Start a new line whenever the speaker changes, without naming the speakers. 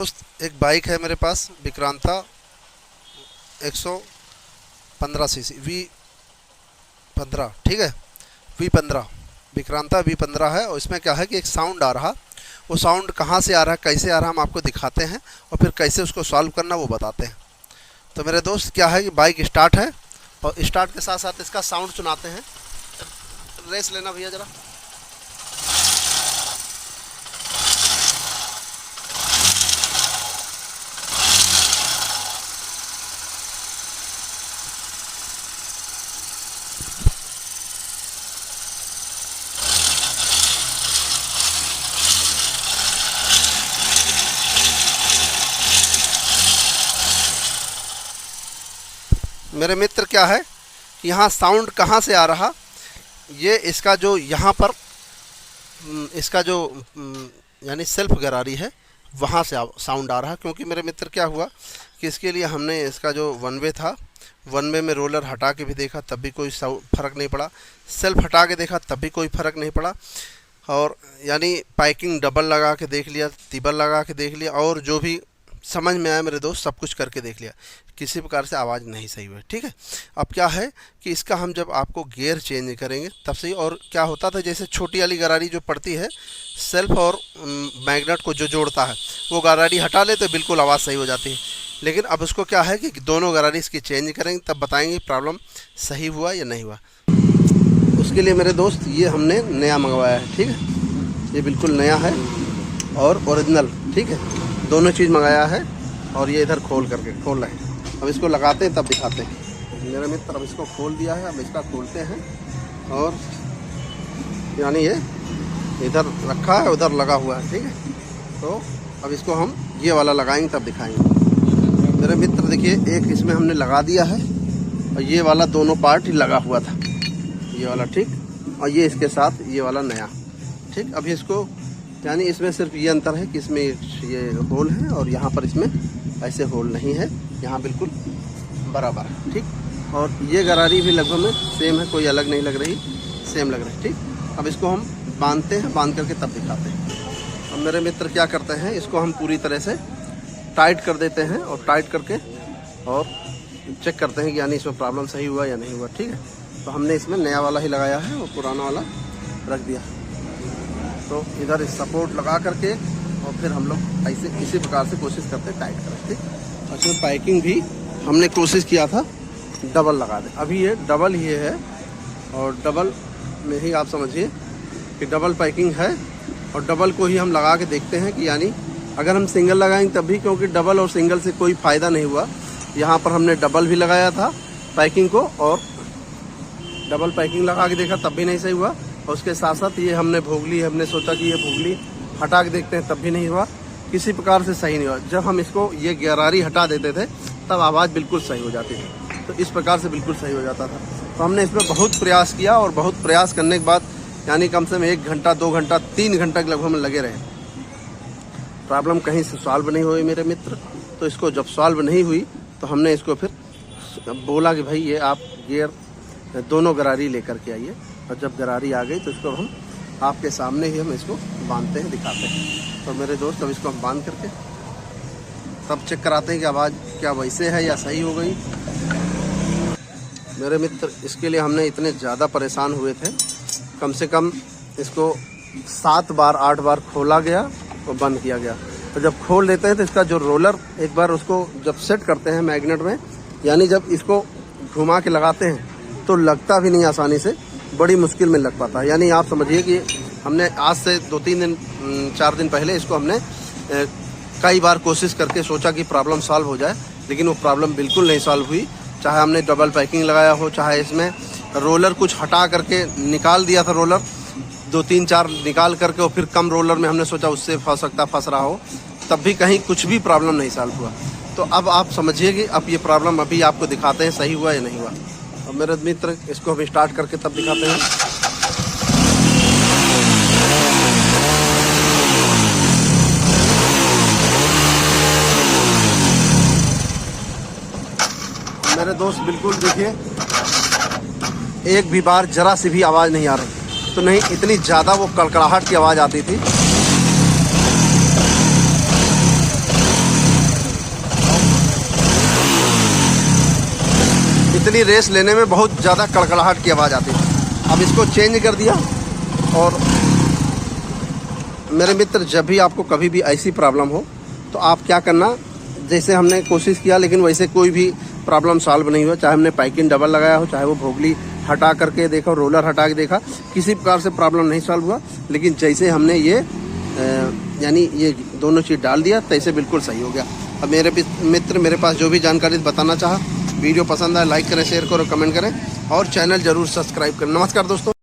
दोस्त एक बाइक है मेरे पास विक्रांता 115 सीसी V15, ठीक है। V15 विक्रांता V15 है और इसमें क्या है कि एक साउंड आ रहा, वो साउंड कहाँ से आ रहा है, कैसे आ रहा है, हम आपको दिखाते हैं और फिर कैसे उसको सॉल्व करना वो बताते हैं। तो मेरे दोस्त क्या है कि बाइक स्टार्ट है और स्टार्ट के साथ साथ इसका साउंड सुनाते हैं। रेस लेना भैया ज़रा। मेरे मित्र क्या है कि यहाँ साउंड कहाँ से आ रहा, ये इसका जो यहाँ पर इसका जो यानी सेल्फ गरारी है वहाँ से साउंड आ रहा। क्योंकि मेरे मित्र क्या हुआ कि इसके लिए हमने इसका जो वन वे था, वन वे में रोलर हटा के भी देखा तब भी कोई फ़र्क नहीं पड़ा, सेल्फ हटा के देखा तब भी कोई फ़र्क नहीं पड़ा, और यानी पाइकिंग डबल लगा के देख लिया, तिबल लगा के देख लिया, और जो भी समझ में आया मेरे दोस्त सब कुछ करके देख लिया, किसी प्रकार से आवाज़ नहीं सही हुई। ठीक है, अब क्या है कि इसका हम जब आपको गियर चेंज करेंगे तब सही। और क्या होता था, जैसे छोटी वाली गरारी जो पड़ती है सेल्फ और मैग्नेट को जो जोड़ता है, वो गरारी हटा ले तो बिल्कुल आवाज़ सही हो जाती है। लेकिन अब उसको क्या है कि दोनों गरारी इसकी चेंज करेंगे तब बताएंगे प्रॉब्लम सही हुआ या नहीं हुआ। उसके लिए मेरे दोस्त ये हमने नया मंगवाया है, ठीक है, ये बिल्कुल नया है और ओरिजिनल, ठीक है, दोनों चीज़ मंगाया है। और ये इधर खोल रहे हैं, अब इसको लगाते हैं तब दिखाते हैं। मेरे मित्र अब इसको खोल दिया है, अब इसका खोलते हैं और यानी ये इधर रखा है उधर लगा हुआ है, ठीक है। तो अब इसको हम ये वाला लगाएंगे तब दिखाएंगे। मेरे मित्र देखिए, एक इसमें हमने लगा दिया है और ये वाला दोनों पार्ट ही लगा हुआ था, ये वाला, ठीक, और ये इसके साथ ये वाला नया, ठीक। अभी इसको यानी इसमें सिर्फ ये अंतर है कि इसमें ये होल है और यहाँ पर इसमें ऐसे होल नहीं है, यहाँ बिल्कुल बराबर है, ठीक। और ये गरारी भी लगभग में सेम है, कोई अलग नहीं लग रही, सेम लग रही है, ठीक। अब इसको हम बांधते हैं, बांध करके तब दिखाते हैं। अब मेरे मित्र क्या करते हैं, इसको हम पूरी तरह से टाइट कर देते हैं और टाइट करके और चेक करते हैं कि यानी इसमें प्रॉब्लम सही हुआ या नहीं हुआ, ठीक है। तो हमने इसमें नया वाला ही लगाया है और पुराना वाला रख दिया। तो इधर सपोर्ट लगा करके और फिर हम लोग ऐसे इसी प्रकार से कोशिश करते टाइट करें, ठीक। उसमें पैकिंग भी हमने कोशिश किया था डबल लगा दें, अभी ये डबल ही है और डबल में ही आप समझिए कि डबल पैकिंग है और डबल को ही हम लगा के देखते हैं कि यानी अगर हम सिंगल लगाएंगे तब भी, क्योंकि डबल और सिंगल से कोई फ़ायदा नहीं हुआ। यहाँ पर हमने डबल भी लगाया था पैकिंग को और डबल पैकिंग लगा के देखा तब भी नहीं सही हुआ। और उसके साथ साथ ये हमने भोगली, हमने सोचा कि ये भोगली हटा के देखते हैं तब भी नहीं हुआ, किसी प्रकार से सही नहीं हुआ। जब हम इसको ये गरारी हटा देते थे तब आवाज़ बिल्कुल सही हो जाती थी, तो इस प्रकार से बिल्कुल सही हो जाता था। तो हमने इसमें बहुत प्रयास किया और बहुत प्रयास करने के बाद यानी कम से कम 1 घंटा 2 घंटा 3 घंटा के लगभग में लगे रहे, प्रॉब्लम कहीं से सॉल्व नहीं हुई मेरे मित्र। तो इसको जब सॉल्व नहीं हुई तो हमने इसको फिर बोला कि भाई ये आप गियर दोनों गरारी लेकर के आइए, और जब गरारी आ गई तो इसको हम आपके सामने ही हम इसको बांधते हैं, दिखाते हैं। तो मेरे दोस्त अब इसको हम बांध करके तब चेक कराते हैं कि आवाज़ क्या वैसे है या सही हो गई। मेरे मित्र इसके लिए हमने इतने ज़्यादा परेशान हुए थे, कम से कम इसको 7 बार 8 बार खोला गया और बंद किया गया। तो जब खोल देते हैं तो इसका जो रोलर एक बार उसको जब सेट करते हैं मैग्नेट में, यानी जब इसको घुमा के लगाते हैं तो लगता भी नहीं आसानी से, बड़ी मुश्किल में लग पाता है। यानी आप समझिए कि हमने आज से 2-3 दिन 4 दिन पहले इसको हमने कई बार कोशिश करके सोचा कि प्रॉब्लम सॉल्व हो जाए, लेकिन वो प्रॉब्लम बिल्कुल नहीं सॉल्व हुई। चाहे हमने डबल पैकिंग लगाया हो, चाहे इसमें रोलर कुछ हटा करके निकाल दिया था, रोलर 2-3-4 निकाल करके और फिर कम रोलर में हमने सोचा उससे फंस रहा हो, तब भी कहीं कुछ भी प्रॉब्लम नहीं सॉल्व हुआ। तो अब आप समझिए कि अब ये प्रॉब्लम अभी आपको दिखाते हैं सही हुआ या नहीं हुआ। अब मेरे मित्र इसको हम स्टार्ट करके तब दिखाते हैं। मेरे दोस्त बिल्कुल देखिए, एक भी बार जरा सी भी आवाज़ नहीं आ रही, तो नहीं इतनी ज़्यादा वो कड़कड़ाहट की आवाज़ आती थी। इतनी रेस लेने में बहुत ज़्यादा कड़कड़ाहट की आवाज़ आती है। अब इसको चेंज कर दिया। और मेरे मित्र, जब भी आपको कभी भी ऐसी प्रॉब्लम हो तो आप क्या करना, जैसे हमने कोशिश किया लेकिन वैसे कोई भी प्रॉब्लम सॉल्व नहीं हुआ, चाहे हमने पाइकिंग डबल लगाया हो, चाहे वो भोगली हटा करके देखा, रोलर हटा के देखा, किसी प्रकार से प्रॉब्लम नहीं सॉल्व हुआ। लेकिन जैसे हमने ये यानी ये दोनों चीज़ डाल दिया तैसे बिल्कुल सही हो गया। अब मेरे मित्र मेरे पास जो भी जानकारी बताना चाहा, वीडियो पसंद आए लाइक करें, शेयर करो, कमेंट करें और चैनल ज़रूर सब्सक्राइब करें। नमस्कार दोस्तों।